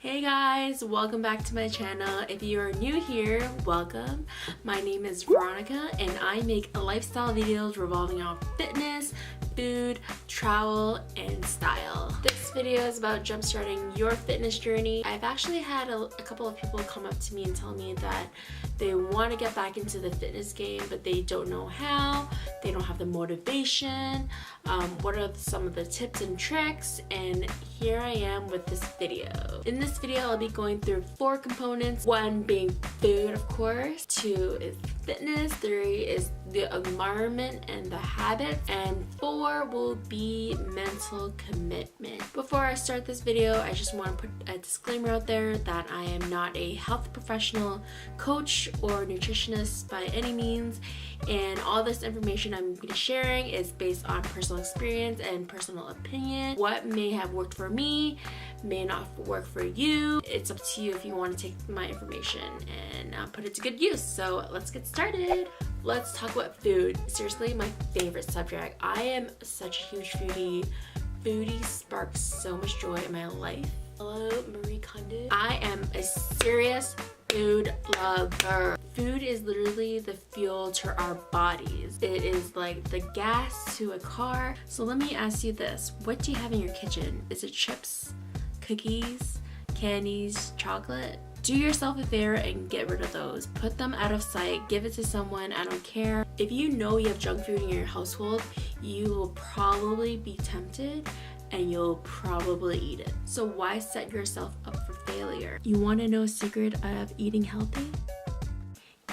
Hey guys, welcome back to my channel. If you are new here, welcome. My name is Veronica and I make lifestyle videos revolving around fitness, food, travel, and style. This video is about jumpstarting your fitness journey. I've actually had a couple of people come up to me and tell me that they want to get back into the fitness game, but they don't know how, they don't have the motivation. What are some of the tips and tricks? And here I am with this video. In this video, I'll be going through 4 components. 1 being food, of course. 2 is fitness. 3 is the environment and the habit. And 4 will be mental commitment. Before I start this video, I just want to put a disclaimer out there that I am not a health professional, coach, or nutritionist by any means. And all this information I'm going to be sharing is based on personal experience and personal opinion. What may have worked for me may not work for you. It's up to you if you want to take my information and put it to good use. So let's get started. Let's talk about food. Seriously, my favorite subject. I am such a huge foodie. Foodie sparks so much joy in my life. Hello, Marie Kondo. I am a serious food lover. Food is literally the fuel to our bodies. It is like the gas to a car. So let me ask you this. What do you have in your kitchen? Is it chips, cookies, candies, chocolate? Do yourself a favor and get rid of those. Put them out of sight. Give it to someone. I don't care. If you know you have junk food in your household, you will probably be tempted and you'll probably eat it. So why set yourself up for failure? You want to know a secret of eating healthy?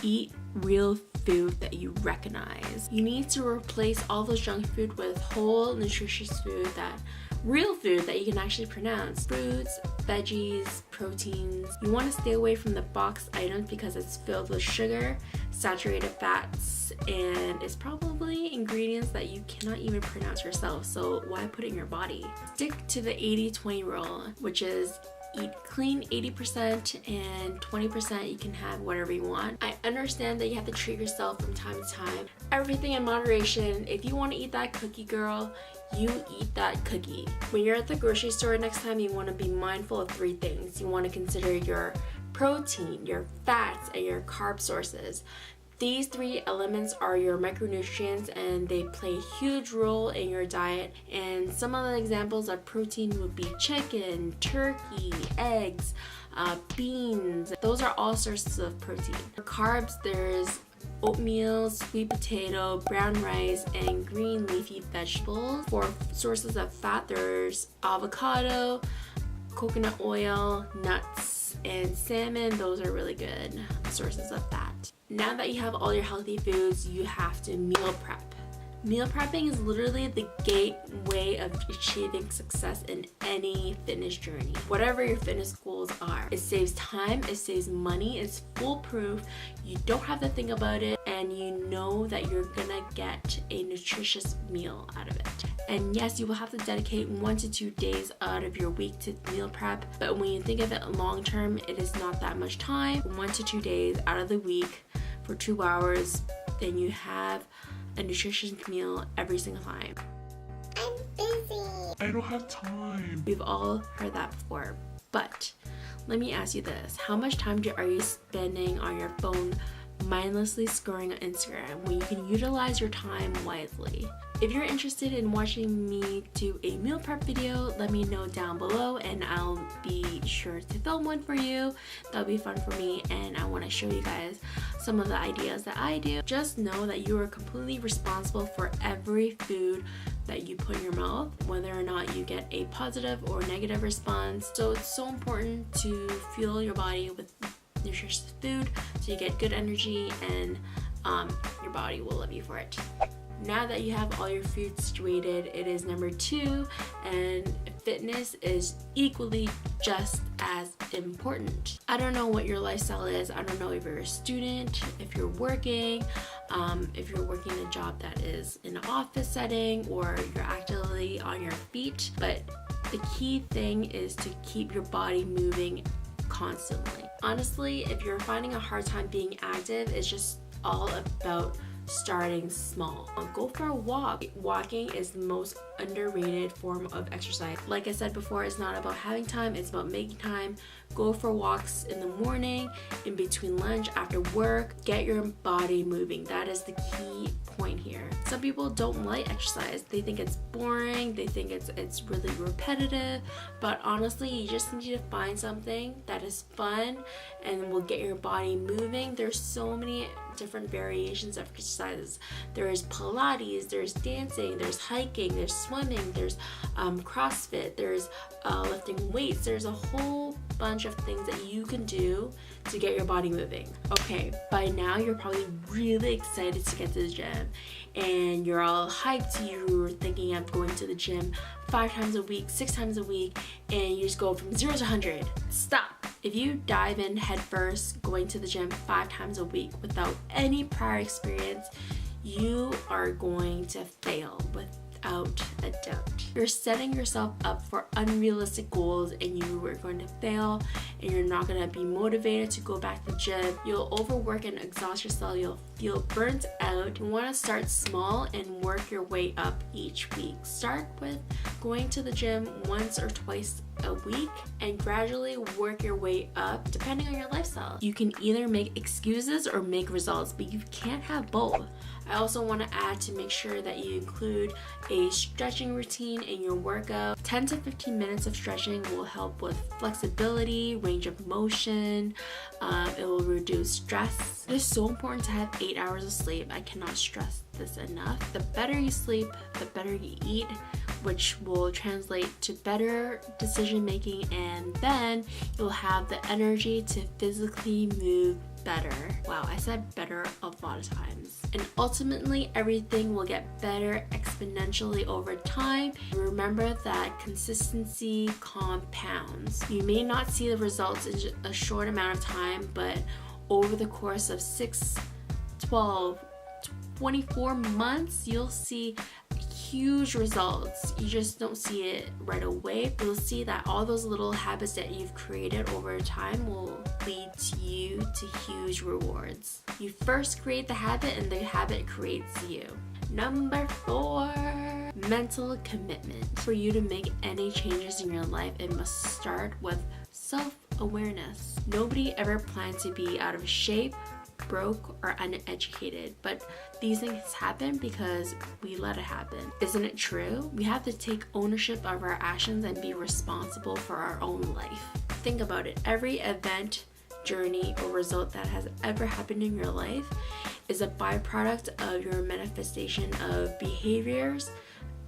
Eat real food that you recognize. You need to replace all those junk food with whole, nutritious food real food that you can actually pronounce. Fruits, veggies, proteins. You want to stay away from the boxed items because it's filled with sugar, saturated fats, and it's probably ingredients that you cannot even pronounce yourself, so why put it in your body? Stick to the 80-20 rule, which is eat clean 80% and 20% you can have whatever you want. I understand that you have to treat yourself from time to time. Everything in moderation. If you want to eat that cookie, girl, you eat that cookie. When you're at the grocery store next time, you want to be mindful of 3 things. You want to consider your protein, your fats, and your carb sources. These 3 elements are your micronutrients and they play a huge role in your diet. And some of the examples of protein would be chicken, turkey, eggs, beans. Those are all sources of protein. For carbs, there's oatmeal, sweet potato, brown rice, and green leafy vegetables. For sources of fat, there's avocado, coconut oil, nuts, and salmon. Those are really good sources of fat. Now that you have all your healthy foods, you have to meal prep. Meal prepping is literally the gateway of achieving success in any fitness journey. Whatever your fitness goals are. It saves time, it saves money, it's foolproof. You don't have to think about it and you know that you're gonna get a nutritious meal out of it. And yes, you will have to dedicate 1 to 2 days out of your week to meal prep, but when you think of it long term, it is not that much time. 1 to 2 days out of the week for 2 hours, then you have a nutritious meal every single time. I'm busy. I don't have time. We've all heard that before, but let me ask you this. How much time are you spending on your phone mindlessly scrolling on Instagram when you can utilize your time wisely? If you're interested in watching me do a meal prep video, let me know down below and I'll be sure to film one for you. That'll be fun for me and I want to show you guys some of the ideas that I do. Just know that you are completely responsible for every food that you put in your mouth, whether or not you get a positive or negative response. So it's so important to fuel your body with nutritious food so you get good energy and your body will love you for it. Now that you have all your food situated, it is number 2, and fitness is equally just as important. I don't know what your lifestyle is. I don't know if you're a student, if you're working a job that is in an office setting, or you're actively on your feet, but the key thing is to keep your body moving constantly. Honestly, if you're finding a hard time being active, it's just all about starting small. Go for a walk. Walking is the most underrated form of exercise. Like I said before, it's not about having time, it's about making time. Go for walks in the morning, in between lunch, after work. Get your body moving. That is the key point here. Some people don't like exercise. They think it's boring, they think it's really repetitive, but honestly, you just need to find something that is fun and will get your body moving. There's so many different variations of exercises. There's Pilates, there's dancing, there's hiking, there's swimming, there's CrossFit, there's lifting weights. There's a whole bunch of things that you can do to get your body moving. Okay, by now you're probably really excited to get to the gym and you're all hyped. You're thinking of going to the gym 5 times a week, 6 times a week, and you just go from 0 to 100. Stop. If you dive in headfirst going to the gym 5 times a week without any prior experience, you are going to fail without a doubt. You're setting yourself up for unrealistic goals and you are going to fail and you're not going to be motivated to go back to the gym. You'll overwork and exhaust yourself. You'll feel burnt out. You want to start small and work your way up each week. Start with going to the gym once or twice a week and gradually work your way up depending on your lifestyle. You can either make excuses or make results, but you can't have both. I also want to add to make sure that you include a stretching routine in your workout. 10 to 15 minutes of stretching will help with flexibility, range of motion. It will reduce stress. It is so important to have 8 hours of sleep. I cannot stress this enough. The better you sleep, the better you eat, which will translate to better decision making, and then you'll have the energy to physically move better. Wow, I said better a lot of times. And ultimately, everything will get better exponentially over time. Remember that consistency compounds. You may not see the results in a short amount of time, but over the course of 6, 12, 24 months, you'll see huge results. You just don't see it right away. You'll see that all those little habits that you've created over time will lead you to huge rewards. You first create the habit and the habit creates you. Number 4, mental commitment. For you to make any changes in your life, it must start with self-awareness. Nobody ever planned to be out of shape, broke, or uneducated, but these things happen because we let it happen. Isn't it true? We have to take ownership of our actions and be responsible for our own life. Think about it. Every event, journey, or result that has ever happened in your life is a byproduct of your manifestation of behaviors,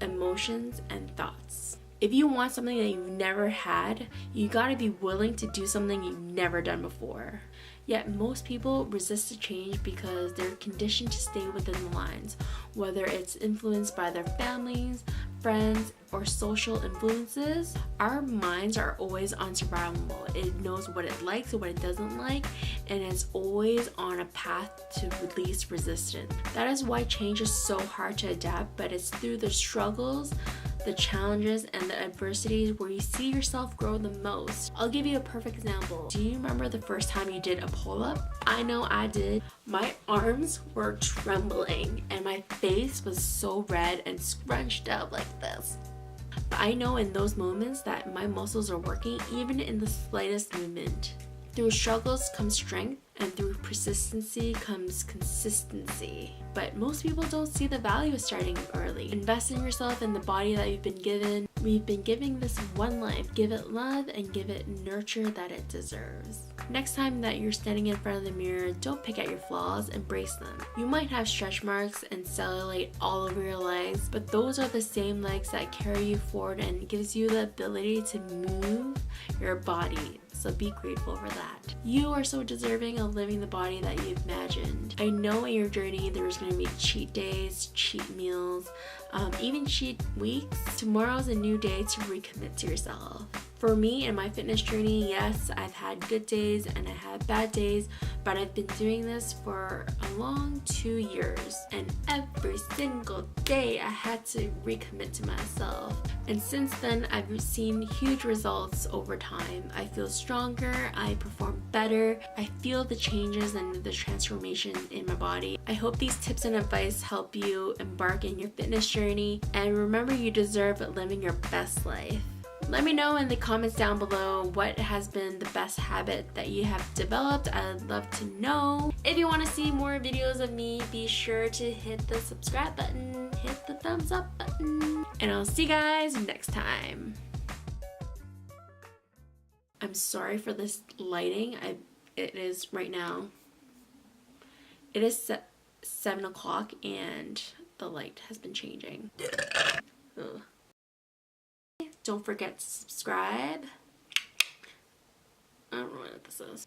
emotions, and thoughts. If you want something that you've never had, you gotta be willing to do something you've never done before. Yet most people resist the change because they're conditioned to stay within the lines, whether it's influenced by their families, friends, or social influences. Our minds are always on survival mode. It knows what it likes and what it doesn't like, and it's always on a path to release resistance. That is why change is so hard to adapt, but it's through the struggles, the challenges, and the adversities where you see yourself grow the most. I'll give you a perfect example. Do you remember the first time you did a pull-up? I know I did. My arms were trembling and my face was so red and scrunched up like this. But I know in those moments that my muscles are working even in the slightest movement. Through struggles comes strength, and through persistency comes consistency. But most people don't see the value of starting early. Invest in yourself and the body that you've been given. We've been giving this one life. Give it love and give it nurture that it deserves. Next time that you're standing in front of the mirror, don't pick at your flaws, embrace them. You might have stretch marks and cellulite all over your legs, but those are the same legs that carry you forward and gives you the ability to move your body. So be grateful for that. You are so deserving of living the body that you've imagined. I know in your journey there's going to be cheat days, cheat meals, even cheat weeks. Tomorrow's a new day to recommit to yourself. For me and my fitness journey, yes, I've had good days and I had bad days, but I've been doing this for a long 2 years, and every single day I had to recommit to myself. And since then, I've seen huge results over time. I feel stronger, I perform better, I feel the changes and the transformation in my body. I hope these tips and advice help you embark in your fitness journey, and remember, you deserve living your best life. Let me know in the comments down below what has been the best habit that you have developed. I'd love to know. If you want to see more videos of me, be sure to hit the subscribe button, hit the thumbs up button, and I'll see you guys next time. I'm sorry for this lighting. It is right now. It is 7 o'clock and the light has been changing. Ugh. Don't forget to subscribe. I don't know what this is.